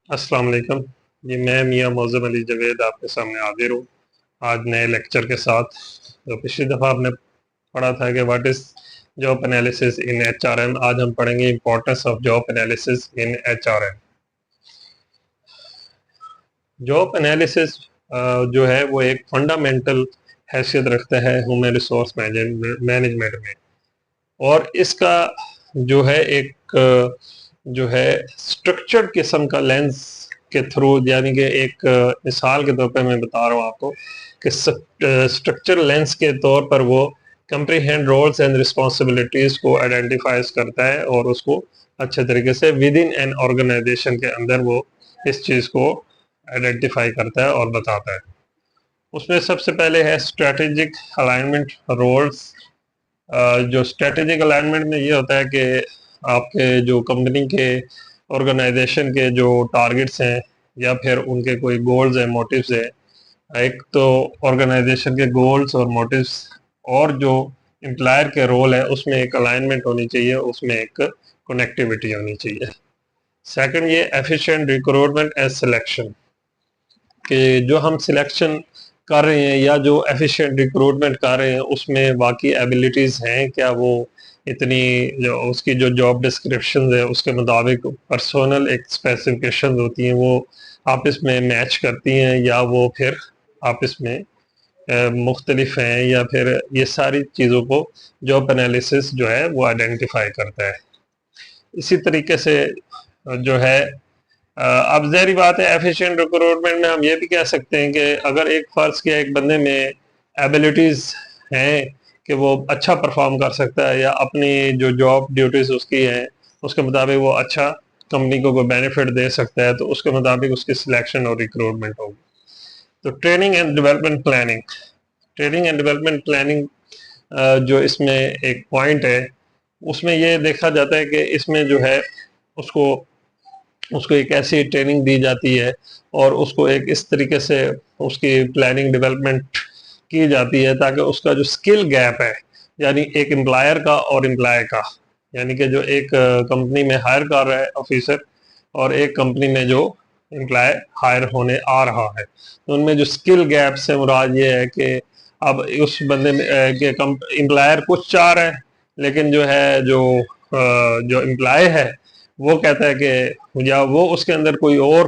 السلام علیکم، جی میں میاں معظم علی جوید آپ کے سامنے حاضر ہوں آج نئے لیکچر کے ساتھ۔ تو پچھلی دفعہ آپ نے پڑھا تھا کہ what is job analysis in H R M. آج ہم پڑھیں گے importance of job analysis in H R M. Job analysis جو ہے وہ ایک فنڈامنٹل حیثیت رکھتا ہے ہیومن ریسورس مینجمنٹ میں، اور اس کا جو ہے ایک جو ہے اسٹرکچرڈ قسم کا لینس کے تھرو، یعنی کہ ایک مثال کے طور پہ میں بتا رہا ہوں آپ کو کہ اسٹرکچر لینس کے طور پر وہ کمپریہینڈ رولز اینڈ رسپانسبلٹیز کو آئیڈینٹیفائز کرتا ہے، اور اس کو اچھے طریقے سے ود ان این آرگنائزیشن کے اندر وہ اس چیز کو آئیڈینٹیفائی کرتا ہے اور بتاتا ہے۔ اس میں سب سے پہلے ہے اسٹریٹجک الائنمنٹ رولز۔ جو اسٹریٹجک الائنمنٹ میں یہ ہوتا ہے کہ آپ کے جو کمپنی کے آرگنائزیشن کے جو ٹارگٹس ہیں یا پھر ان کے کوئی گولز ہیں، موٹیوز ہیں، ایک تو آرگنائزیشن کے گولز اور موٹیوز اور جو امپلائر کے رول ہے اس میں ایک الائنمنٹ ہونی چاہیے، اس میں ایک کنیکٹیوٹی ہونی چاہیے۔ سیکنڈ یہ ایفیشینٹ ریکروٹمنٹ اینڈ سلیکشن، کہ جو ہم سلیکشن کر رہے ہیں یا جو ایفیشینٹ ریکروٹمنٹ کر رہے ہیں اس میں واقعی ایبیلٹیز ہیں کیا، وہ اتنی جو اس کی جو جاب ڈسکرپشنز ہے اس کے مطابق پرسونل ایک اسپیسیفکیشنز ہوتی ہیں وہ آپس میں میچ کرتی ہیں، یا وہ پھر آپس میں مختلف ہیں، یا پھر یہ ساری چیزوں کو جاب انالیسس جو ہے وہ آئیڈینٹیفائی کرتا ہے۔ اسی طریقے سے جو ہے اب ظاہری بات ہے ایفیشینٹ ریکروٹمنٹ میں ہم یہ بھی کہہ سکتے ہیں کہ اگر ایک فرض کیا ایک بندے میں ایبیلٹیز ہیں کہ وہ اچھا پرفارم کر سکتا ہے یا اپنی جو جاب ڈیوٹیز اس کی ہیں اس کے مطابق وہ اچھا کمپنی کو کوئی بینیفٹ دے سکتا ہے، تو اس کے مطابق اس کی سلیکشن اور ریکروٹمنٹ ہوگی۔ تو ٹریننگ اینڈ ڈیولپمنٹ پلاننگ جو اس میں ایک پوائنٹ ہے، اس میں یہ دیکھا جاتا ہے کہ اس میں جو ہے اس کو ایک ایسی ٹریننگ دی جاتی ہے اور اس کو ایک اس طریقے سے اس کی پلاننگ ڈیولپمنٹ کی جاتی ہے تاکہ اس کا جو سکل گیپ ہے، یعنی ایک امپلائر کا اور امپلائی کا، یعنی کہ جو ایک کمپنی میں ہائر کر رہا ہے آفیسر اور ایک کمپنی میں جو امپلائی ہائر ہونے آ رہا ہے، تو ان میں جو سکل گیپ سے مراد یہ ہے کہ اب اس بندے میں کہ امپلائر کچھ چاہ رہا ہے لیکن جو ہے جو امپلائی ہے وہ کہتا ہے کہ یا وہ اس کے اندر کوئی اور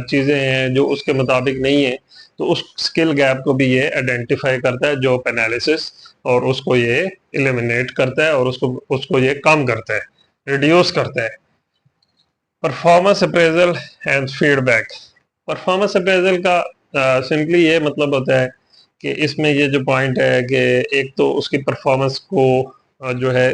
چیزیں ہیں جو اس کے مطابق نہیں ہیں، تو اس سکل گیپ کو بھی یہ آئیڈینٹیفائی کرتا ہے جاب انالیسس، اور اس کو یہ ایلیمینیٹ کرتا ہے اور اس کو یہ کم کرتا ہے، ریڈیوس کرتا ہے۔ Performance appraisal and feedback. Performance appraisal کا سمپلی یہ مطلب ہوتا ہے کہ اس میں یہ جو پوائنٹ ہے کہ ایک تو اس کی پرفارمنس کو جو ہے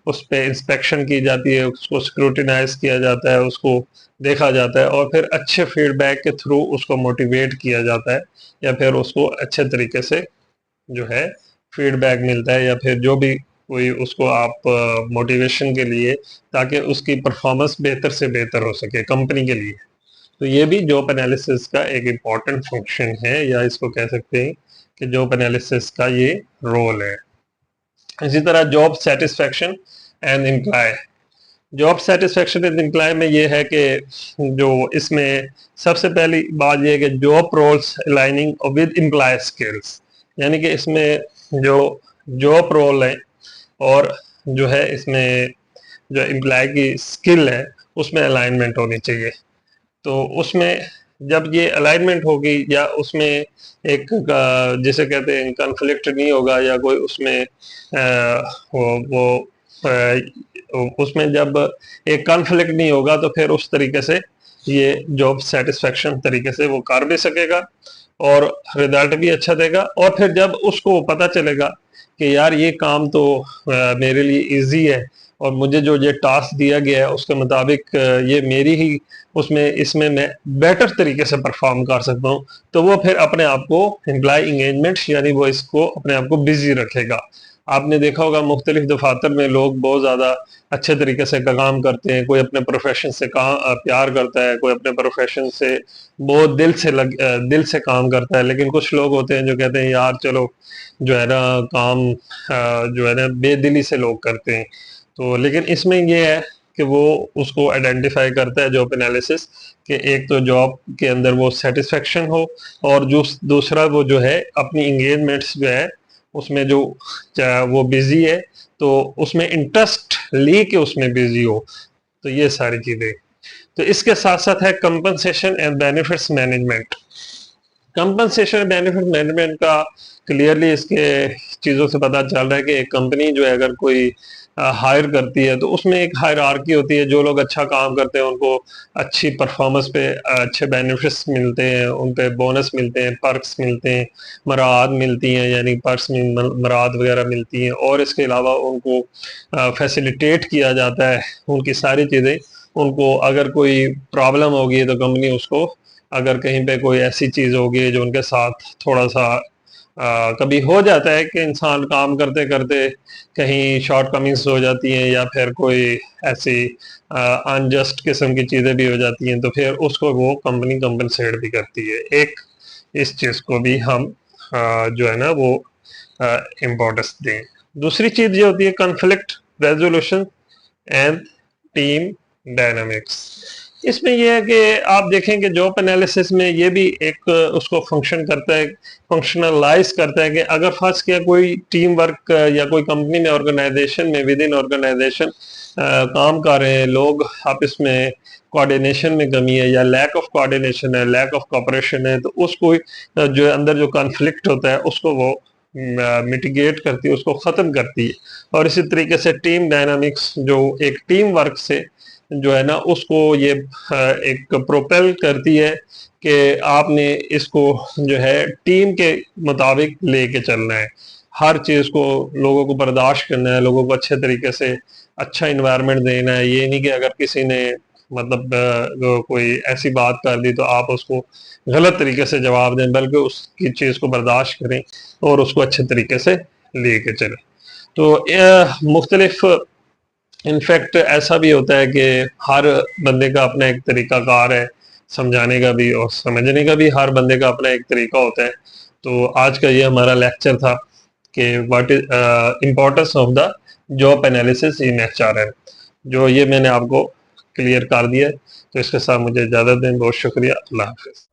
اس پہ انسپیکشن کی جاتی ہے، اس کو سکروٹینائز کیا جاتا ہے، اس کو دیکھا جاتا ہے، اور پھر اچھے فیڈ بیک کے تھرو اس کو موٹیویٹ کیا جاتا ہے، یا پھر اس کو اچھے طریقے سے جو ہے فیڈ بیک ملتا ہے، یا پھر جو بھی کوئی اس کو آپ موٹیویشن کے لیے تاکہ اس کی پرفارمنس بہتر سے بہتر ہو سکے کمپنی کے لیے۔ تو یہ بھی جاب انالیسس کا ایک امپورٹنٹ فنکشن ہے، یا اس کو کہہ سکتے ہیں کہ جاب انالیسس کا یہ رول ہے۔ اسی طرح job satisfaction and employee. Job satisfaction and employee میں یہ ہے کہ جو اس میں سب سے پہلی بات یہ ہے کہ job roles aligning with employee skills, یعنی کہ اس میں جو جاب رول ہے اور جو ہے اس میں جو امپلائی کی اسکل ہے اس میں الائنمنٹ ہونی چاہیے۔ تو اس میں جب یہ الائنمنٹ ہوگی یا اس میں ایک جسے کہتے ہیں کنفلکٹ نہیں ہوگا، یا کوئی اس میں اس میں جب ایک کنفلکٹ نہیں ہوگا تو پھر اس طریقے سے یہ جاب سیٹسفیکشن طریقے سے وہ کر بھی سکے گا اور رزلٹ بھی اچھا دے گا۔ اور پھر جب اس کو پتہ چلے گا کہ یار یہ کام تو میرے لیے ایزی ہے اور مجھے جو یہ ٹاسک دیا گیا ہے اس کے مطابق یہ میری ہی اس میں میں بیٹر طریقے سے پرفارم کر سکتا ہوں، تو وہ پھر اپنے آپ کو امپلائی انگیجمنٹ، یعنی وہ اس کو اپنے آپ کو بزی رکھے گا۔ آپ نے دیکھا ہوگا مختلف دفاتر میں لوگ بہت زیادہ اچھے طریقے سے کام کرتے ہیں، کوئی اپنے پروفیشن سے پیار کرتا ہے، کوئی اپنے پروفیشن سے بہت دل سے کام کرتا ہے، لیکن کچھ لوگ ہوتے ہیں جو کہتے ہیں یار چلو جو ہے نا کام جو ہے نا بے دلی سے لوگ کرتے ہیں۔ تو لیکن اس میں یہ ہے کہ وہ اس کو آئیڈینٹیفائی کرتا ہے جاب انالیسس کہ ایک تو جاب کے اندر وہ سیٹسفیکشن ہو، اور دوسرا وہ جو ہے اپنی انگیجمنٹس جو ہے اس میں جو وہ بزی ہے تو اس میں انٹرسٹ لے کے اس میں بزی ہو. تو یہ ساری چیزیں. تو اس کے ساتھ ساتھ ہے compensation and benefits management. Compensation benefit management کا کلیئرلی اس کے چیزوں سے پتہ چل رہا ہے کہ ایک کمپنی جو ہے اگر کوئی ہائر کرتی ہے تو اس میں ایک ہائرارکی ہوتی ہے. جو لوگ اچھا کام کرتے ہیں ان کو اچھی پرفارمنس پہ اچھے بینیفٹس ملتے ہیں، ان پہ بونس ملتے ہیں، پرکس ملتے ہیں، مراعات ملتی ہیں، یعنی پرکس میں مراعات وغیرہ ملتی ہیں، اور اس کے علاوہ ان کو فیسیلیٹیٹ کیا جاتا ہے ان کی ساری چیزیں. ان کو اگر کوئی پرابلم ہوگی تو کمپنی اس کو، اگر کہیں پہ کوئی ایسی چیز ہوگی جو ان کے ساتھ تھوڑا سا کبھی ہو جاتا ہے کہ انسان کام کرتے کرتے کہیں شارٹ کمنگس ہو جاتی ہیں یا پھر کوئی ایسی انجسٹ قسم کی چیزیں بھی ہو جاتی ہیں، تو پھر اس کو وہ کمپنی کمپنسیٹ بھی کرتی ہے. ایک اس چیز کو بھی ہم جو ہے نا وہ امپورٹنس دیں. دوسری چیز یہ ہوتی ہے conflict resolution and team dynamics. اس میں یہ ہے کہ آپ دیکھیں کہ جاب انالیسس میں یہ بھی ایک اس کو فنکشن کرتا ہے، فنکشنلائز کرتا ہے کہ اگر فرض کیا کوئی ٹیم ورک یا کوئی کمپنی میں آرگنائزیشن میں ود ان آرگنائزیشن کام کر رہے ہیں لوگ، آپس میں کوآرڈینیشن میں کمی ہے یا لیک آف کوآرڈینیشن ہے، لیک آف کوآپریشن ہے، تو اس کو جو اندر جو کنفلکٹ ہوتا ہے اس کو وہ میٹیگیٹ کرتی ہے، اس کو ختم کرتی ہے. اور اسی طریقے سے ٹیم ڈائنامکس جو ایک ٹیم ورک سے جو ہے نا اس کو یہ ایک پروپیل کرتی ہے کہ آپ نے اس کو جو ہے ٹیم کے مطابق لے کے چلنا ہے، ہر چیز کو لوگوں کو برداشت کرنا ہے، لوگوں کو اچھے طریقے سے اچھا انوائرمنٹ دینا ہے. یہ نہیں کہ اگر کسی نے مطلب کوئی ایسی بات کر دی تو آپ اس کو غلط طریقے سے جواب دیں، بلکہ اس کی چیز کو برداشت کریں اور اس کو اچھے طریقے سے لے کے چلیں. تو مختلف انفیکٹ ایسا بھی ہوتا ہے کہ ہر بندے کا اپنا ایک طریقہ کار ہے، سمجھانے کا بھی اور سمجھنے کا بھی ہر بندے کا اپنا ایک طریقہ ہوتا ہے. تو آج کا یہ ہمارا لیکچر تھا کہ what is importance of the job analysis in HRM، جو یہ میں نے آپ کو کلیئر کر دیا ہے. تو اس کے ساتھ مجھے اجازت دیں. بہت شکریہ. اللہ حافظ.